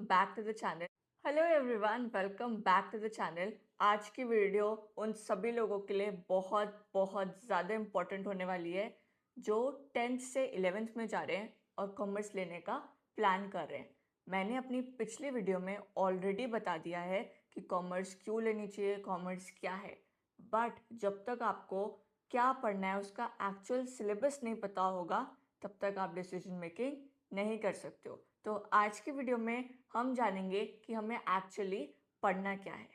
Back to the channel. Hello everyone, welcome back to the channel. आज की video उन सभी लोगों के लिए बहुत बहुत ज़्यादा इम्पोर्टेंट होने वाली है जो 10th से 11th में जा रहे हैं और कॉमर्स लेने का प्लान कर रहे हैं। मैंने अपनी पिछली वीडियो में ऑलरेडी बता दिया है कि कॉमर्स क्यों लेनी चाहिए, कॉमर्स क्या है। बट जब तक आपको क्या पढ़ना है उसका एक्चुअल सिलेबस नहीं पता होगा तब तक आप डिसीजन मेकिंग नहीं कर सकते हो। तो आज की वीडियो में हम जानेंगे कि हमें एक्चुअली पढ़ना क्या है।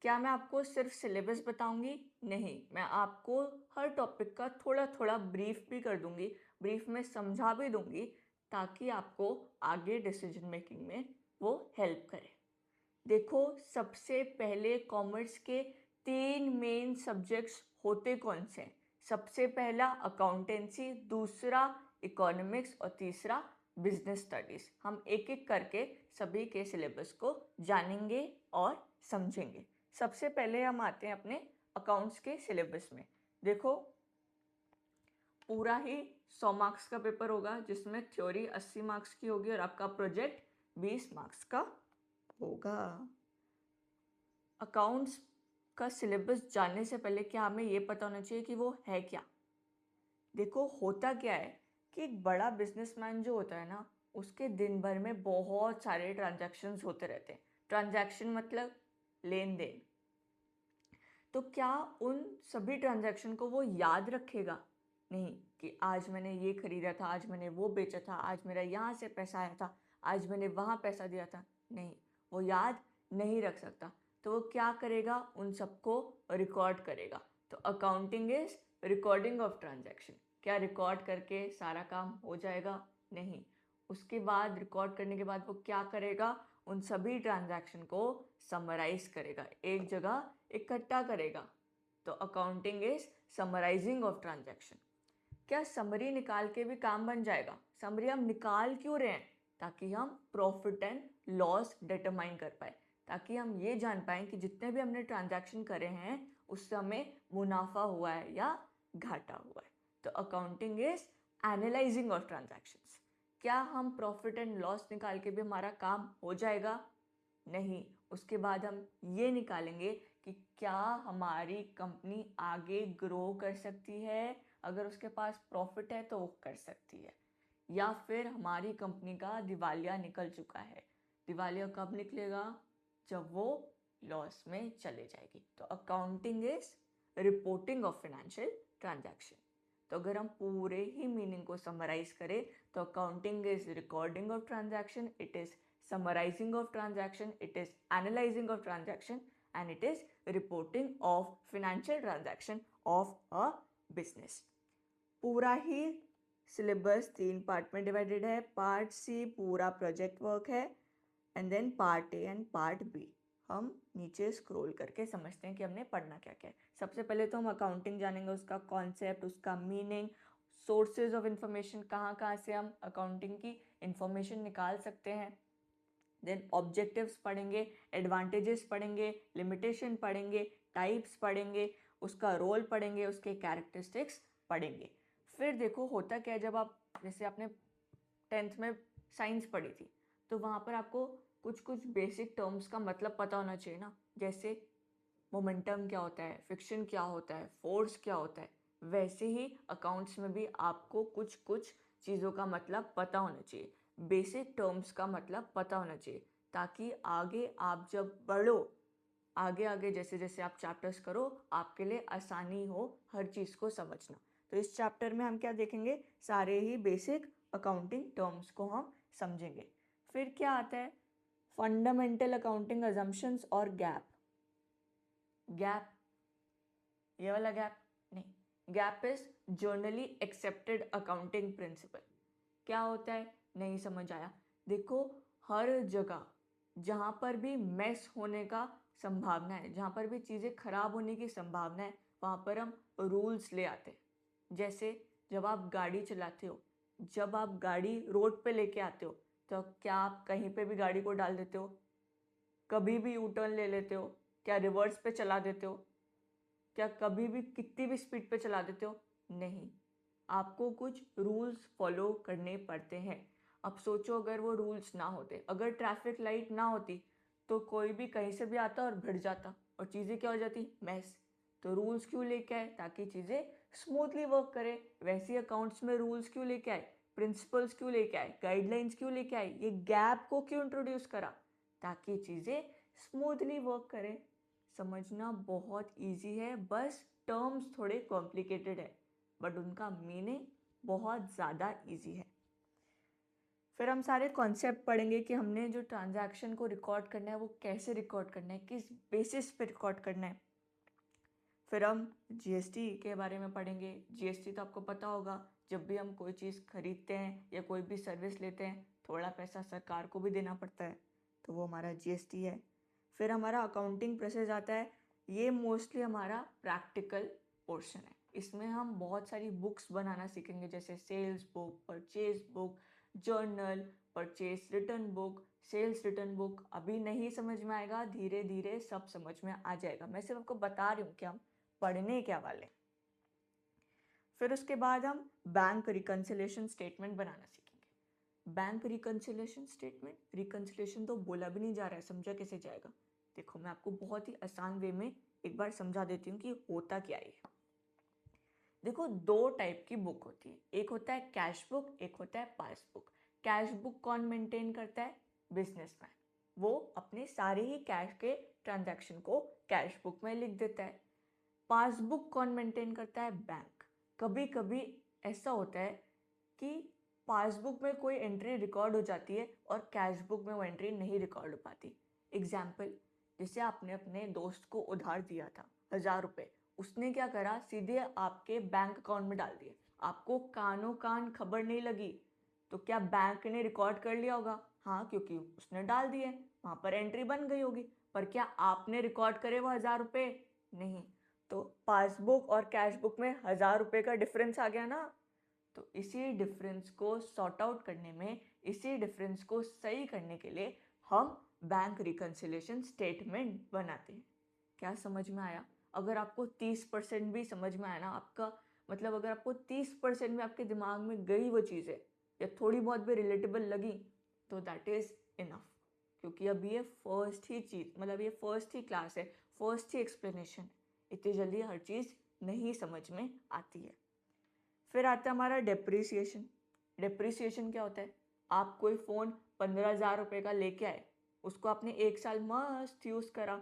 क्या मैं आपको सिर्फ सिलेबस बताऊंगी? नहीं, मैं आपको हर टॉपिक का थोड़ा थोड़ा ब्रीफ भी कर दूंगी, ब्रीफ में समझा भी दूंगी ताकि आपको आगे डिसीजन मेकिंग में वो हेल्प करे। देखो, सबसे पहले कॉमर्स के 3 मेन सब्जेक्ट्स होते कौन से हैं? सबसे पहला अकाउंटेंसी, दूसरा इकोनॉमिक्स और तीसरा बिजनेस स्टडीज़। हम एक एक करके सभी के सिलेबस को जानेंगे और समझेंगे। सबसे पहले हम आते हैं अपने अकाउंट्स के सिलेबस में। देखो, पूरा ही 100 मार्क्स का पेपर होगा जिसमें थ्योरी 80 मार्क्स की होगी और आपका प्रोजेक्ट 20 मार्क्स का होगा। अकाउंट्स का सिलेबस जानने से पहले क्या हमें ये पता होना चाहिए कि वो है क्या। देखो, होता क्या है कि एक बड़ा बिजनेसमैन जो होता है ना, उसके दिन भर में बहुत सारे ट्रांजैक्शंस होते रहते हैं। ट्रांजैक्शन मतलब लेन देन। तो क्या उन सभी ट्रांजैक्शन को वो याद रखेगा? नहीं, कि आज मैंने ये खरीदा था, आज मैंने वो बेचा था, आज मेरा यहाँ से पैसा आया था, आज मैंने वहाँ पैसा दिया था। नहीं, वो याद नहीं रख सकता। तो वो क्या करेगा? उन सबको रिकॉर्ड करेगा। तो accounting is recording of transaction. क्या रिकॉर्ड करके सारा काम हो जाएगा? नहीं। उसके बाद रिकॉर्ड करने के बाद वो क्या करेगा? उन सभी ट्रांजैक्शन को समराइज करेगा, एक जगह इकट्ठा करेगा। तो accounting is summarising of transaction. क्या समरी निकाल के भी काम बन जाएगा? समरी हम निकाल क्यों रहे हैं? ताकि हम प्रॉफिट एंड लॉस डिटरमाइन कर पाए, ताकि हम ये जान पाए कि जितने भी हमने ट्रांजैक्शन करे हैं उससे हमें मुनाफा हुआ है या घाटा हुआ है। तो accounting is analysing of transactions. क्या हम प्रॉफिट एंड लॉस निकाल के भी हमारा काम हो जाएगा? नहीं। उसके बाद हम ये निकालेंगे कि क्या हमारी कंपनी आगे ग्रो कर सकती है। अगर उसके पास प्रॉफिट है तो वो कर सकती है, या फिर हमारी कंपनी का दिवालिया निकल चुका है। दिवालिया कब निकलेगा? जब वो लॉस में चले जाएगी। तो accounting is reporting of financial transaction. तो अगर हम पूरे ही मीनिंग को समराइज करें तो accounting is recording of transaction, it is summarizing of transaction, it is analyzing of transaction, and it is reporting of financial transaction of a business। पूरा ही syllabus 3 part में डिवाइडेड है। पार्ट सी पूरा project work है, and then part A and part B. हम नीचे scroll करके समझते हैं कि हमने पढ़ना क्या क्या है। सबसे पहले तो हम अकाउंटिंग जानेंगे, उसका कॉन्सेप्ट, उसका मीनिंग, सोर्सेज ऑफ इंफॉर्मेशन, कहाँ कहाँ से हम अकाउंटिंग की इंफॉर्मेशन निकाल सकते हैं। देन ऑब्जेक्टिव्स पढ़ेंगे, एडवांटेजेस पढ़ेंगे, लिमिटेशन पढ़ेंगे, टाइप्स पढ़ेंगे, उसका रोल पढ़ेंगे, उसके कैरेक्टरिस्टिक्स पढ़ेंगे। फिर देखो, होता क्या है, जब आप जैसे आपने 10th में साइंस पढ़ी थी तो वहाँ पर आपको कुछ कुछ बेसिक टर्म्स का मतलब पता होना चाहिए ना। जैसे मोमेंटम क्या होता है, फ्रिक्शन क्या होता है, फोर्स क्या होता है। वैसे ही अकाउंट्स में भी आपको कुछ कुछ चीज़ों का मतलब पता होना चाहिए, बेसिक टर्म्स का मतलब पता होना चाहिए, ताकि आगे आप जब बढ़ो, आगे आगे जैसे जैसे आप चैप्टर्स करो, आपके लिए आसानी हो हर चीज़ को समझना। तो इस चैप्टर में हम क्या देखेंगे? सारे ही बेसिक अकाउंटिंग टर्म्स को हम समझेंगे। फिर क्या आता है? फंडामेंटल अकाउंटिंग अजम्पशंस और गैप। गैप, ये वाला गैप नहीं, gap is generally accepted accounting principle. क्या होता है? नहीं समझ आया। देखो, हर जगह जहाँ पर भी मेस होने का संभावना है, जहाँ पर भी चीज़ें खराब होने की संभावना है, वहाँ पर हम रूल्स ले आते हैं। जैसे जब आप गाड़ी चलाते हो, जब आप गाड़ी रोड पे लेके आते हो, तो क्या आप कहीं पे भी गाड़ी को डाल देते हो? कभी भी यू टर्न ले लेते हो? क्या रिवर्स पे चला देते हो? क्या कभी भी कितनी भी स्पीड पे चला देते हो? नहीं, आपको कुछ रूल्स फॉलो करने पड़ते हैं। अब सोचो अगर वो रूल्स ना होते, अगर ट्रैफिक लाइट ना होती तो कोई भी कहीं से भी आता और भिड़ जाता और चीज़ें क्या हो जाती, मैस। तो रूल्स क्यों लेके आए, ताकि चीज़ें स्मूथली वर्क करे। वैसे अकाउंट्स में रूल्स क्यों लेके आए, प्रिंसिपल्स क्यों लेके आए, गाइडलाइंस क्यों लेके आए, ये गैप को क्यों इंट्रोड्यूस करा, ताकि चीज़ें स्मूथली वर्क करें। समझना बहुत इजी है, बस टर्म्स थोड़े कॉम्प्लिकेटेड है, बट उनका मीनिंग बहुत ज़्यादा इजी है। फिर हम सारे कॉन्सेप्ट पढ़ेंगे कि हमने जो ट्रांजैक्शन को रिकॉर्ड करना है वो कैसे रिकॉर्ड करना है, किस बेसिस पे रिकॉर्ड करना है। फिर हम जीएसटी के बारे में पढ़ेंगे। जीएसटी तो आपको पता होगा, जब भी हम कोई चीज़ खरीदते हैं या कोई भी सर्विस लेते हैं थोड़ा पैसा सरकार को भी देना पड़ता है, तो वो हमारा जीएसटी है। फिर हमारा अकाउंटिंग प्रोसेस आता है, ये मोस्टली हमारा प्रैक्टिकल पोर्शन है। इसमें हम बहुत सारी बुक्स बनाना सीखेंगे, जैसे sales book, purchase book, journal, purchase return book, sales return book. अभी नहीं समझ में आएगा, धीरे धीरे सब समझ में आ जाएगा। मैं सिर्फ आपको बता रही हूँ कि हम पढ़ने क्या वाले। फिर उसके बाद हम बैंक रिकन्सिलेशन स्टेटमेंट बनाना सीखेंगे। बैंक रिकन्सिलेशन स्टेटमेंट, रिकन्सिलेशन तो बोला भी नहीं जा रहा है, समझा कैसे जाएगा। देखो मैं आपको बहुत ही आसान वे में एक बार समझा देती हूँ कि होता क्या है। देखो दो टाइप की बुक होती है, एक होता है कैश बुक, एक होता है पासबुक। कैश बुक कौन मेंटेन करता है, बिजनेसमैन। वो अपने सारे ही कैश के ट्रांजैक्शन को कैश बुक में लिख देता है। पासबुक कौन मेंटेन करता है, बैंक। कभी कभी ऐसा होता है कि पासबुक में कोई एंट्री रिकॉर्ड हो जाती है और कैश बुक में वो एंट्री नहीं रिकॉर्ड हो पाती। एग्जाम्पल, जैसे आपने अपने दोस्त को उधार दिया था 1,000 रुपये, उसने क्या करा, सीधे आपके बैंक अकाउंट में डाल दिए, आपको कानों कान खबर नहीं लगी। तो क्या बैंक ने रिकॉर्ड कर लिया होगा, हाँ, क्योंकि उसने डाल दिए, वहां पर एंट्री बन गई होगी। पर क्या आपने रिकॉर्ड करे वो 1,000 रुपये, नहीं। तो पासबुक और कैश बुक में 1,000 रुपये का डिफरेंस आ गया ना। तो इसी डिफरेंस को सॉर्ट आउट करने में, इसी डिफरेंस को सही करने के लिए हम बैंक रिकन्सिलेशन स्टेटमेंट बनाते हैं। क्या समझ में आया? अगर आपको 30% भी समझ में आया ना, आपका मतलब अगर आपको 30% भी आपके दिमाग में गई वो चीज़ें या थोड़ी बहुत भी रिलेटेबल लगी, तो दैट इज़ इनफ। क्योंकि अब ये फर्स्ट ही चीज़, मतलब ये फर्स्ट ही क्लास है, फर्स्ट ही एक्सप्लेनेशन। इतनी जल्दी हर चीज़ नहीं समझ में आती है। फिर आता है हमारा डेप्रिसिएशन। डेप्रिसिएशन क्या होता है, आप कोई फ़ोन 15,000 रुपये का लेके आए, उसको आपने 1 साल मस्त यूज़ करा,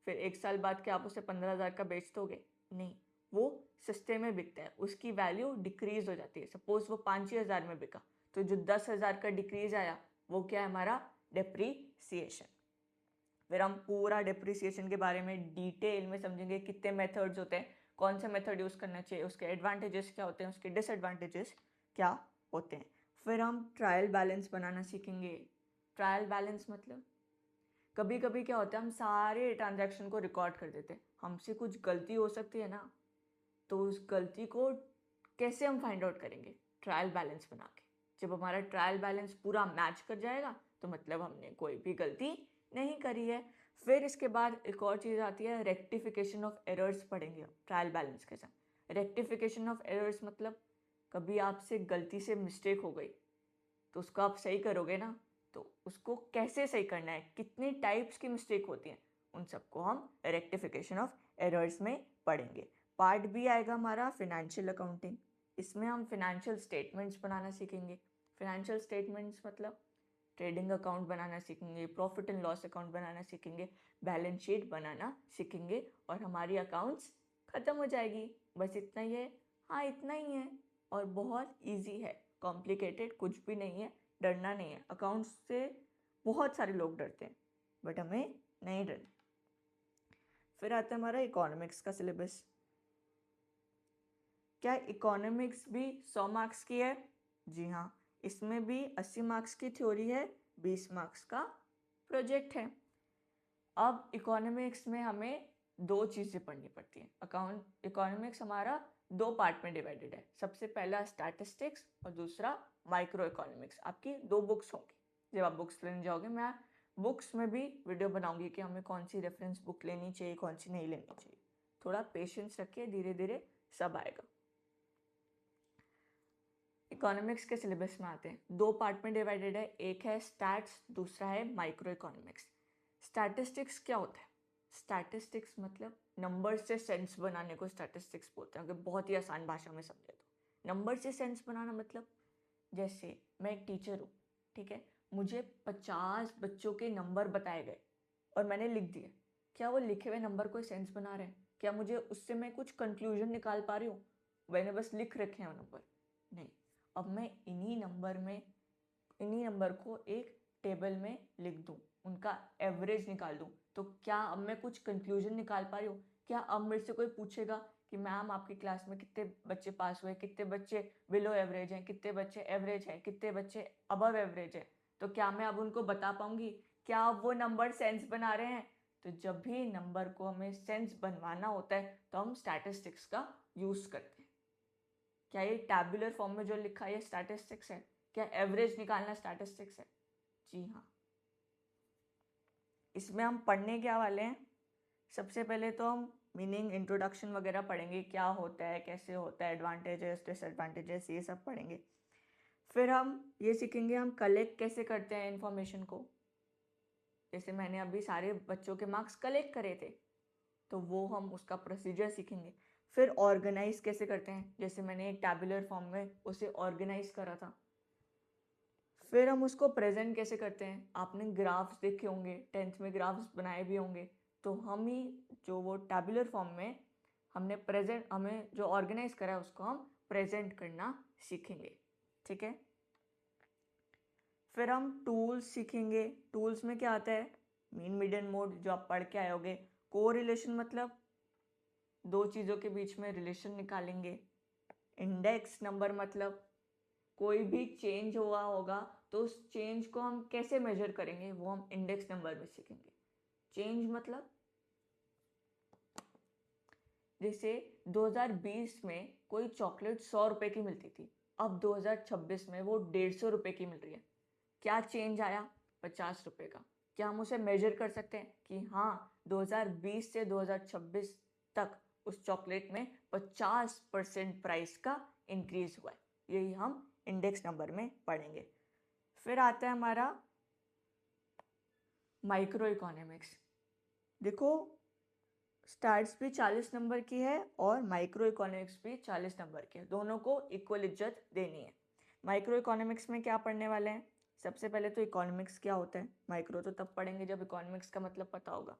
फिर 1 साल बाद क्या आप उसे 15,000 का बेच दोगे, नहीं। वो सस्ते में बिकता है, उसकी वैल्यू डिक्रीज हो जाती है। सपोज वो 5,000 में बिका, तो जो 10,000 का डिक्रीज आया वो क्या है, हमारा डेप्रीसिएशन। फिर हम पूरा डेप्रिसिएशन के बारे में डिटेल में समझेंगे, कितने मेथड्स होते हैं, कौन सा मेथड यूज़ करना चाहिए, उसके एडवांटेजेस क्या होते हैं, उसके डिसएडवांटेजेस क्या होते हैं। फिर हम ट्रायल बैलेंस बनाना सीखेंगे। ट्रायल बैलेंस मतलब, कभी कभी क्या होता है, हम सारे ट्रांजैक्शन को रिकॉर्ड कर देते हैं, हमसे कुछ गलती हो सकती है ना, तो उस गलती को कैसे हम फाइंड आउट करेंगे, ट्रायल बैलेंस बना के। जब हमारा ट्रायल बैलेंस पूरा मैच कर जाएगा तो मतलब हमने कोई भी गलती नहीं करी है। फिर इसके बाद एक और चीज़ आती है, रेक्टिफिकेशन ऑफ एरर्स पढ़ेंगे ट्रायल बैलेंस के साथ। रेक्टिफिकेशन ऑफ एरर्स मतलब, कभी आपसे गलती से मिस्टेक हो गई तो उसको आप सही करोगे ना, तो उसको कैसे सही करना है, कितनी टाइप्स की मिस्टेक होती हैं, उन सबको हम रेक्टिफिकेशन ऑफ एरर्स में पढ़ेंगे। पार्ट बी आएगा हमारा फिनेंशियल अकाउंटिंग। इसमें हम फिनेंशियल स्टेटमेंट्स बनाना सीखेंगे। फिनेंशियल स्टेटमेंट्स मतलब ट्रेडिंग अकाउंट बनाना सीखेंगे, प्रॉफिट एंड लॉस अकाउंट बनाना सीखेंगे, बैलेंस शीट बनाना सीखेंगे, और हमारी अकाउंट्स ख़त्म हो जाएगी। बस इतना ही है, हाँ इतना ही है, और बहुत ईजी है, कॉम्प्लिकेटेड कुछ भी नहीं है, डरना नहीं है। अकाउंट्स से बहुत सारे लोग डरते हैं, बट हमें नहीं डरना। फिर आता है हमारा इकोनॉमिक्स का सिलेबस। क्या इकोनॉमिक्स भी 100 मार्क्स की है? जी हाँ, इसमें भी 80 मार्क्स की थ्योरी है, 20 मार्क्स का प्रोजेक्ट है। अब इकोनॉमिक्स में हमें दो चीज़ें पढ़नी पड़ती हैं। इकोनॉमिक्स हमारा दो पार्ट में डिवाइडेड है। सबसे पहला स्टैटिस्टिक्स और दूसरा माइक्रो इकोनॉमिक्स। आपकी दो बुक्स होंगी, जब आप बुक्स लेने जाओगे। मैं बुक्स में भी वीडियो बनाऊंगी कि हमें कौन सी रेफरेंस बुक लेनी चाहिए, कौन सी नहीं लेनी चाहिए। थोड़ा पेशेंस रखिए, धीरे धीरे सब आएगा। इकोनॉमिक्स के सिलेबस में आते हैं, दो पार्ट में डिवाइडेड है, एक है स्टैट्स, दूसरा है माइक्रो इकोनॉमिक्स। स्टैटिस्टिक्स क्या होता है? स्टैटिस्टिक्स मतलब नंबर से सेंस बनाने को स्टैटिस्टिक्स बोलते हैं, अगर बहुत ही आसान भाषा में समझे तो। नंबर से सेंस बनाना मतलब, जैसे मैं एक टीचर हूँ, ठीक है, मुझे 50 बच्चों के नंबर बताए गए और मैंने लिख दिए, क्या वो लिखे हुए नंबर कोई सेंस बना रहे हैं? क्या मुझे उससे मैं कुछ कंक्लूजन निकाल पा रही हूँ? मैंने बस लिख रखे हैं वो नंबर? नहीं। अब मैं इन्हीं नंबर को एक टेबल में लिख दूँ, उनका एवरेज निकाल दूँ, तो क्या अब मैं कुछ कंक्लूजन निकाल पा रही हूँ? क्या अब मेरे से कोई पूछेगा कि मैम आपकी क्लास में कितने बच्चे पास हुए, कितने बच्चे बिलो एवरेज हैं, कितने बच्चे एवरेज हैं, कितने बच्चे अबव एवरेज हैं, तो क्या मैं अब उनको बता पाऊंगी? क्या अब वो नंबर सेंस बना रहे हैं? तो जब भी नंबर को हमें सेंस बनवाना होता है तो हम स्टैटिस्टिक्स का यूज़ करते हैं। क्या ये टैबुलर फॉर्म में जो लिखा है ये स्टैटिस्टिक्स है? क्या एवरेज निकालना स्टैटिस्टिक्स है? जी हाँ। इसमें हम पढ़ने क्या वाले हैं? सबसे पहले तो हम मीनिंग, इंट्रोडक्शन वगैरह पढ़ेंगे, क्या होता है, कैसे होता है, एडवांटेजेस, डिसएडवांटेजेस, ये सब पढ़ेंगे। फिर हम ये सीखेंगे हम कलेक्ट कैसे करते हैं इन्फॉर्मेशन को। जैसे मैंने अभी सारे बच्चों के मार्क्स कलेक्ट करे थे, तो वो हम उसका प्रोसीजर सीखेंगे। फिर ऑर्गेनाइज कैसे करते हैं, जैसे मैंने एक टैबुलर फॉर्म में उसे ऑर्गेनाइज करा था। फिर हम उसको प्रेजेंट कैसे करते हैं, आपने ग्राफ्स देखे होंगे, 10th में ग्राफ्स बनाए भी होंगे, तो हम ही जो वो टैबुलर फॉर्म में हमें जो ऑर्गेनाइज करा है उसको हम प्रेजेंट करना सीखेंगे, ठीक है। फिर हम टूल्स सीखेंगे। टूल्स में क्या आता है? मीन, मीडियन, मोड, जो आप पढ़ के आए होगे। कोरिलेशन मतलब दो चीज़ों के बीच में रिलेशन निकालेंगे। इंडेक्स नंबर मतलब कोई भी चेंज हुआ होगा तो उस चेंज को हम कैसे मेजर करेंगे, वो हम इंडेक्स नंबर में सीखेंगे। चेंज मतलब, जैसे 2020 में कोई चॉकलेट 100 रुपए की मिलती थी, अब 2026 में वो 150 रुपए की मिल रही है। क्या चेंज आया? 50 रुपए का। क्या हम उसे मेजर कर सकते हैं कि हाँ 2020 से 2026 तक उस चॉकलेट में 50% प्राइस का इंक्रीज हुआ है? यही हम इंडेक्स नंबर में पढ़ेंगे। फिर आता है हमारा माइक्रो इकोनॉमिक्स। देखो, स्टैट्स भी 40 नंबर की है और माइक्रो इकोनॉमिक्स भी 40 नंबर की है, दोनों को इक्वल इज्जत देनी है। माइक्रो इकोनॉमिक्स में क्या पढ़ने वाले हैं? सबसे पहले तो इकोनॉमिक्स क्या होता है। माइक्रो तो तब पढ़ेंगे जब इकोनॉमिक्स का मतलब पता होगा।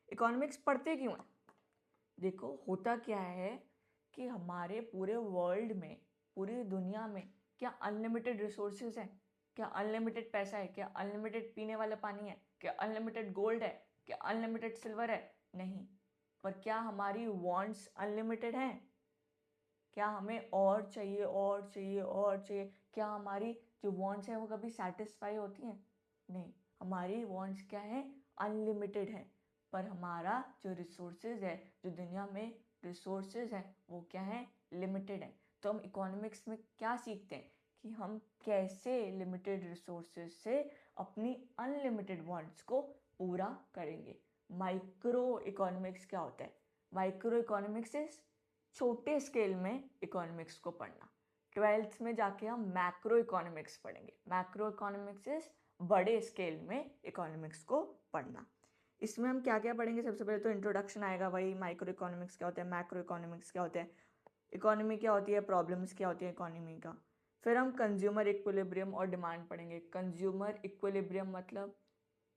इकोनॉमिक्स पढ़ते क्यों हैं? देखो, होता क्या है कि हमारे पूरे वर्ल्ड में, पूरी दुनिया में क्या अनलिमिटेड रिसोर्सेज हैं? क्या अनलिमिटेड पैसा है? क्या अनलिमिटेड पीने वाला पानी है? क्या अनलिमिटेड गोल्ड है? क्या अनलिमिटेड सिल्वर है? नहीं। पर क्या हमारी वांट्स अनलिमिटेड हैं? क्या हमें और चाहिए, और चाहिए, और चाहिए? क्या हमारी जो वांट्स हैं वो कभी सेटिस्फाई होती हैं? नहीं। हमारी वांट्स क्या है? अनलिमिटेड है। पर हमारा जो रिसोर्सेज है, जो दुनिया में रिसोर्सेज हैं, वो क्या है? लिमिटेड है। तो हम इकोनॉमिक्स में क्या सीखते हैं कि हम कैसे लिमिटेड रिसोर्सेज से अपनी अनलिमिटेड वांट्स को पूरा करेंगे। माइक्रो इकोनॉमिक्स क्या होता है? माइक्रो इकोनॉमिक्स इज छोटे स्केल में इकोनॉमिक्स को पढ़ना। 12th में जाके हम मैक्रो इकोनॉमिक्स पढ़ेंगे। मैक्रो इकोनॉमिक्स इज बड़े स्केल में इकोनॉमिक्स को पढ़ना। इसमें हम क्या क्या पढ़ेंगे? सबसे पहले तो इंट्रोडक्शन आएगा, वही माइक्रो इकोनॉमिक्स क्या होता है, मैक्रो इकोनॉमिक्स क्या होता है, इकोनॉमी क्या होती है, प्रॉब्लम्स क्या होती है इकोनॉमी का। फिर हम कंज्यूमर इक्विलिब्रियम और डिमांड पढ़ेंगे। कंज्यूमर इक्विलिब्रियम मतलब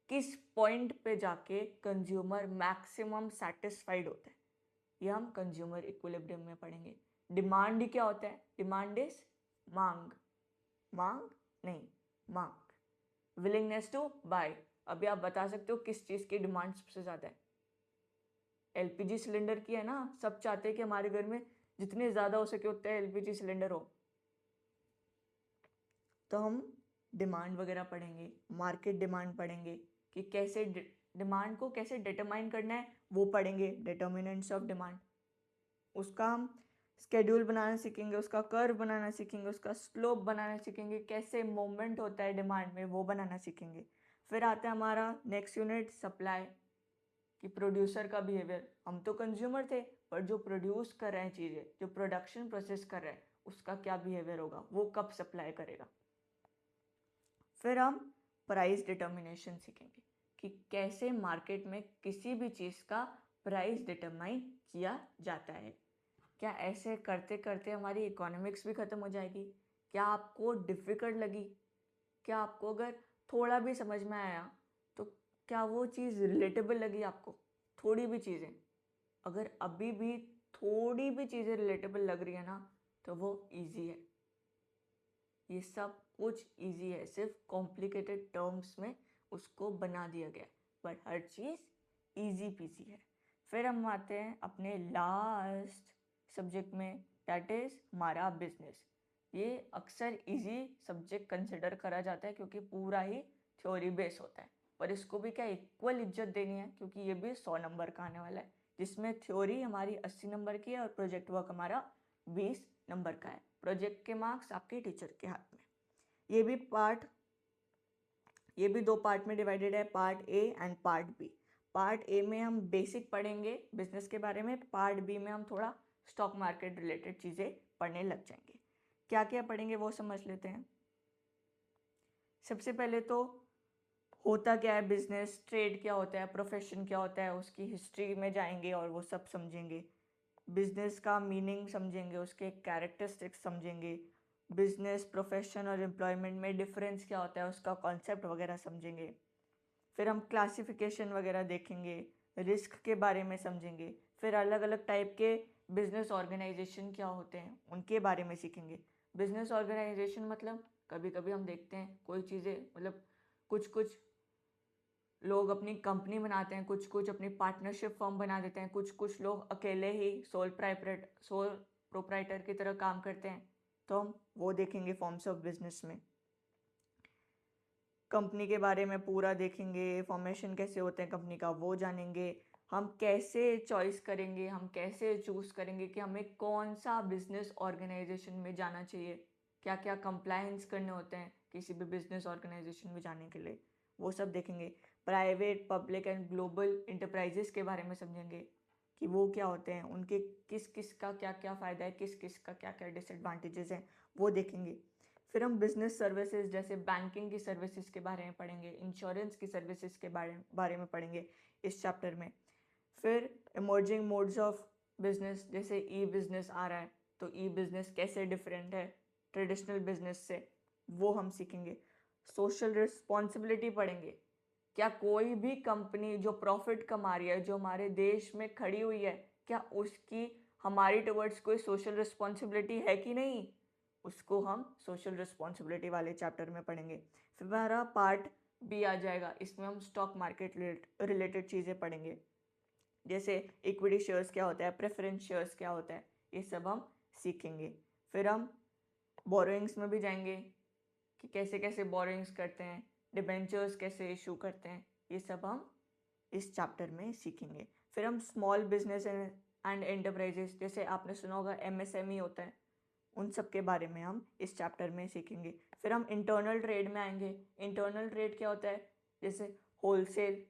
किस पॉइंट पे जाके कंज्यूमर मैक्सिमम सेटिस्फाइड होता है, ये हम कंज्यूमर इक्विलिब्रियम में पढ़ेंगे। डिमांड क्या होता है? डिमांड इज मांग, मांग नहीं, मांग, विलिंगनेस टू बाय। अभी आप बता सकते हो किस चीज़ की डिमांड सबसे ज़्यादा है? एलपीजी सिलेंडर की है ना। सब चाहते हैं कि हमारे घर में जितने ज़्यादा हो सके उतने एलपीजी सिलेंडर हो। तो हम डिमांड वगैरह पढ़ेंगे, मार्केट डिमांड पढ़ेंगे कि कैसे डिमांड को कैसे डिटरमाइन करना है, वो पढ़ेंगे, डिटर्मिनेंट्स ऑफ डिमांड। उसका हम स्केड्यूल बनाना सीखेंगे, उसका कर्व बनाना सीखेंगे, उसका स्लोप बनाना सीखेंगे, कैसे मूवमेंट होता है डिमांड में वो बनाना सीखेंगे। फिर आता है हमारा नेक्स्ट यूनिट सप्लाई, कि प्रोड्यूसर का बिहेवियर। हम तो कंज्यूमर थे, पर जो प्रोड्यूस कर रहे हैं चीज़ें, जो प्रोडक्शन प्रोसेस कर रहे हैं, उसका क्या बिहेवियर होगा, वो कब सप्लाई करेगा। फिर हम प्राइस डिटर्मिनेशन सीखेंगे कि कैसे मार्केट में किसी भी चीज़ का प्राइस डिटरमाइन किया जाता है। क्या ऐसे करते करते हमारी इकोनॉमिक्स भी ख़त्म हो जाएगी? क्या आपको डिफ़िकल्ट लगी? क्या आपको अगर थोड़ा भी समझ में आया तो क्या वो चीज़ रिलेटेबल लगी आपको? थोड़ी भी चीज़ें अगर अभी भी थोड़ी भी चीज़ें रिलेटेबल लग रही है ना, तो वो इजी है। ये सब कुछ इजी है, सिर्फ कॉम्प्लिकेटेड टर्म्स में उसको बना दिया गया, but her cheese easy PG है। फिर हम आते हैं अपने लास्ट सब्जेक्ट में, दैट इज़ हमारा बिजनेस। ये अक्सर इजी सब्जेक्ट कंसिडर करा जाता है क्योंकि पूरा ही थ्योरी बेस होता है, पर इसको भी क्या इक्वल इज्जत देनी है क्योंकि ये भी 100 नंबर का आने वाला है, जिसमें थ्योरी हमारी 80 नंबर की है और प्रोजेक्ट वर्क हमारा 20 नंबर का है। प्रोजेक्ट के मार्क्स आपके टीचर के हाथ में। ये भी 2 पार्ट में डिवाइडेड है, part A and part B. Part A में हम बेसिक पढ़ेंगे बिजनेस के बारे में, पार्ट बी में हम थोड़ा स्टॉक मार्केट रिलेटेड चीज़ें पढ़ने लग जाएंगे। क्या क्या पढ़ेंगे वो समझ लेते हैं। सबसे पहले तो होता क्या है बिजनेस, ट्रेड क्या होता है, प्रोफेशन क्या होता है, उसकी हिस्ट्री में जाएंगे और वो सब समझेंगे। बिजनेस का मीनिंग समझेंगे, उसके कैरेक्टरिस्टिक्स समझेंगे, बिजनेस प्रोफेशन और एम्प्लॉयमेंट में डिफरेंस क्या होता है उसका कॉन्सेप्ट वगैरह समझेंगे। फिर हम क्लासिफिकेशन वगैरह देखेंगे, रिस्क के बारे में समझेंगे। फिर अलग अलग टाइप के बिजनेस ऑर्गेनाइजेशन क्या होते हैं उनके बारे में सीखेंगे। बिजनेस ऑर्गेनाइजेशन मतलब कभी कभी हम देखते हैं कोई चीज़ें, मतलब कुछ कुछ लोग अपनी कंपनी बनाते हैं, कुछ कुछ अपनी पार्टनरशिप फर्म बना देते हैं, कुछ कुछ लोग अकेले ही सोल प्रोप्राइटर की तरह काम करते हैं। तो हम वो देखेंगे फॉर्म्स ऑफ बिजनेस में। कंपनी के बारे में पूरा देखेंगे, फॉर्मेशन कैसे होते हैं कंपनी का वो जानेंगे। हम कैसे चॉइस करेंगे, हम कैसे चूज़ करेंगे कि हमें कौन सा बिजनेस ऑर्गेनाइजेशन में जाना चाहिए, क्या क्या कंप्लायंस करने होते हैं किसी भी बिजनेस ऑर्गेनाइजेशन में जाने के लिए, वो सब देखेंगे। Private, public and global enterprises के बारे में समझेंगे कि वो क्या होते हैं, उनके किस किस का क्या क्या फ़ायदा है, किस किस का क्या क्या डिसएडवांटेजेस हैं, वो देखेंगे। फिर हम बिजनेस सर्विसेज जैसे बैंकिंग की सर्विसेज के बारे में पढ़ेंगे, इंश्योरेंस की सर्विसेज के बारे में पढ़ेंगे इस चैप्टर में। फिर इमर्जिंग मोड्स ऑफ बिजनेस जैसे ई बिजनेस आ रहा है, तो ई बिजनेस कैसे डिफरेंट है ट्रेडिशनल बिजनेस से, वो हम सीखेंगे। सोशल रिस्पॉन्सिबिलिटी पढ़ेंगे, क्या कोई भी कंपनी जो प्रॉफिट कमा रही है, जो हमारे देश में खड़ी हुई है, क्या उसकी हमारी टुवर्ड्स कोई सोशल रिस्पॉन्सिबिलिटी है कि नहीं, उसको हम सोशल रिस्पॉन्सिबिलिटी वाले चैप्टर में पढ़ेंगे। फिर हमारा पार्ट बी आ जाएगा, इसमें हम स्टॉक मार्केट रिलेटेड चीज़ें पढ़ेंगे, जैसे इक्विटी शेयर्स क्या होता है, प्रेफरेंस शेयर्स क्या होता है, ये सब हम सीखेंगे। फिर हम बोरोइंग्स में भी जाएंगे कि कैसे कैसे बोरोइंग्स करते हैं, डिबेंचर्स कैसे इशू करते हैं, ये सब हम इस चैप्टर में सीखेंगे। फिर हम स्मॉल बिजनेस एंड एंटरप्राइजेस, जैसे आपने सुना होगा एमएसएमई होता है, उन सब के बारे में हम इस चैप्टर में सीखेंगे। फिर हम इंटरनल ट्रेड में आएंगे। इंटरनल ट्रेड क्या होता है, जैसे होलसेल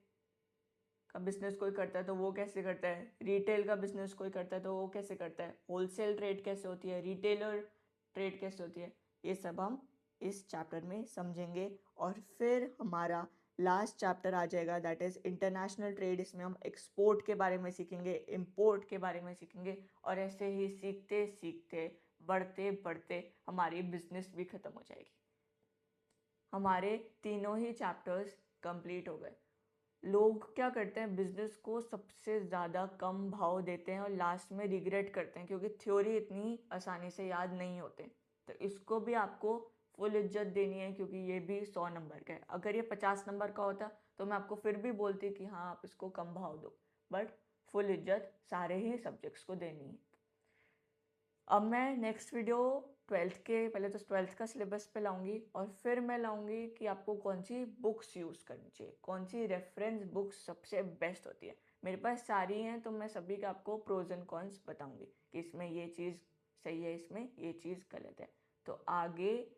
का बिजनेस कोई करता है तो वो कैसे करता है, रिटेल का बिजनेस कोई करता है तो वो कैसे करता है, होलसेल ट्रेड कैसे होती है, रिटेलर ट्रेड कैसे होती है, ये सब हम इस चैप्टर में समझेंगे। और फिर हमारा लास्ट चैप्टर आ जाएगा, दैट इज़ इंटरनेशनल ट्रेड। इसमें हम एक्सपोर्ट के बारे में सीखेंगे, इंपोर्ट के बारे में सीखेंगे, और ऐसे ही सीखते सीखते बढ़ते बढ़ते हमारी बिजनेस भी ख़त्म हो जाएगी। हमारे तीनों ही चैप्टर्स कंप्लीट हो गए। लोग क्या करते हैं, बिजनेस को सबसे ज़्यादा कम भाव देते हैं और लास्ट में रिग्रेट करते हैं क्योंकि थ्योरी इतनी आसानी से याद नहीं होते। तो इसको भी आपको फुल इज्जत देनी है क्योंकि ये भी 100 नंबर का है। अगर ये 50 नंबर का होता तो मैं आपको फिर भी बोलती कि हाँ आप इसको कम भाव दो, बट फुल इज्जत सारे ही सब्जेक्ट्स को देनी है। अब मैं नेक्स्ट वीडियो 12th के, पहले तो 12th का सिलेबस पे लाऊंगी और फिर मैं लाऊंगी कि आपको कौन सी बुक्स यूज़ करनी चाहिए, कौन सी रेफरेंस बुक्स सबसे बेस्ट होती है। मेरे पास सारी हैं तो मैं सभी का आपको प्रोज एंड कॉन्स बताऊंगी कि इसमें ये चीज़ सही है, इसमें ये चीज़ गलत है। तो आगे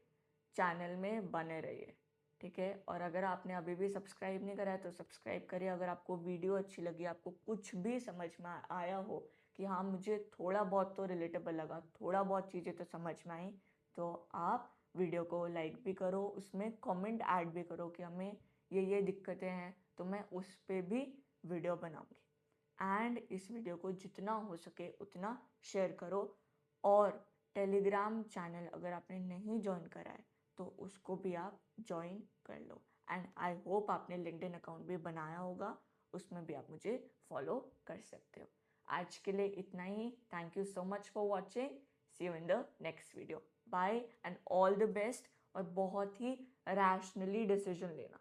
चैनल में बने रहिए, ठीक है। और अगर आपने अभी भी सब्सक्राइब नहीं करा है तो सब्सक्राइब करिए। अगर आपको वीडियो अच्छी लगी, आपको कुछ भी समझ में आया हो कि हाँ मुझे थोड़ा बहुत तो रिलेटेबल लगा, थोड़ा बहुत चीज़ें तो समझ में आई, तो आप वीडियो को लाइक भी करो, उसमें कमेंट ऐड भी करो कि हमें ये दिक्कतें हैं, तो मैं उस पर भी वीडियो बनाऊंगी। एंड इस वीडियो को जितना हो सके उतना शेयर करो। और टेलीग्राम चैनल अगर आपने नहीं ज्वाइन करा है तो उसको भी आप ज्वाइन कर लो। एंड आई होप आपने लिंक्डइन अकाउंट भी बनाया होगा, उसमें भी आप मुझे फॉलो कर सकते हो। आज के लिए इतना ही। Thank you so much for watching. See you in the next video. Bye and all the best. और बहुत ही रैशनली डिसीजन लेना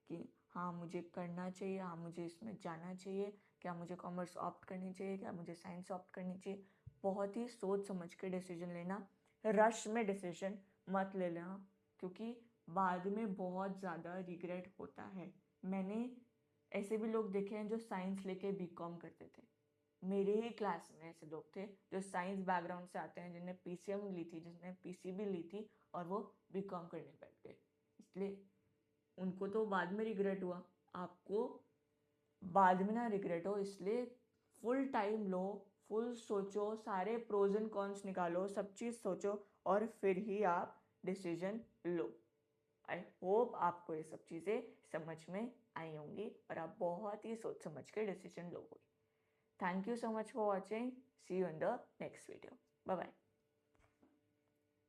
कि हाँ मुझे करना चाहिए, हाँ मुझे इसमें जाना चाहिए, क्या मुझे कॉमर्स ऑप्ट करनी चाहिए, क्या मुझे साइंस ऑप्ट करनी चाहिए। बहुत ही सोच समझ के डिसीजन लेना, रश में डिसीजन मत ले लेना, क्योंकि बाद में बहुत ज़्यादा रिग्रेट होता है। मैंने ऐसे भी लोग देखे हैं जो साइंस लेके बीकॉम करते थे। मेरे ही क्लास में ऐसे लोग थे जो साइंस बैकग्राउंड से आते हैं, जिन्हें पीसीएम ली थी, जिसने पीसीबी ली थी, और वो बीकॉम करने बैठ गए। इसलिए उनको तो बाद में रिग्रेट हुआ, आपको बाद में ना रिग्रेट हो, इसलिए फुल टाइम लो, फुल सोचो, सारे प्रोज एंड कॉन्स निकालो, सब चीज़ सोचो और फिर ही आप डिसीजन लो। आई होप आपको ये सब चीज़ें समझ में आई होंगी और आप बहुत ही सोच समझ के डिसीजन लोगे। Thank you so much for watching. See you in the next video. Bye bye.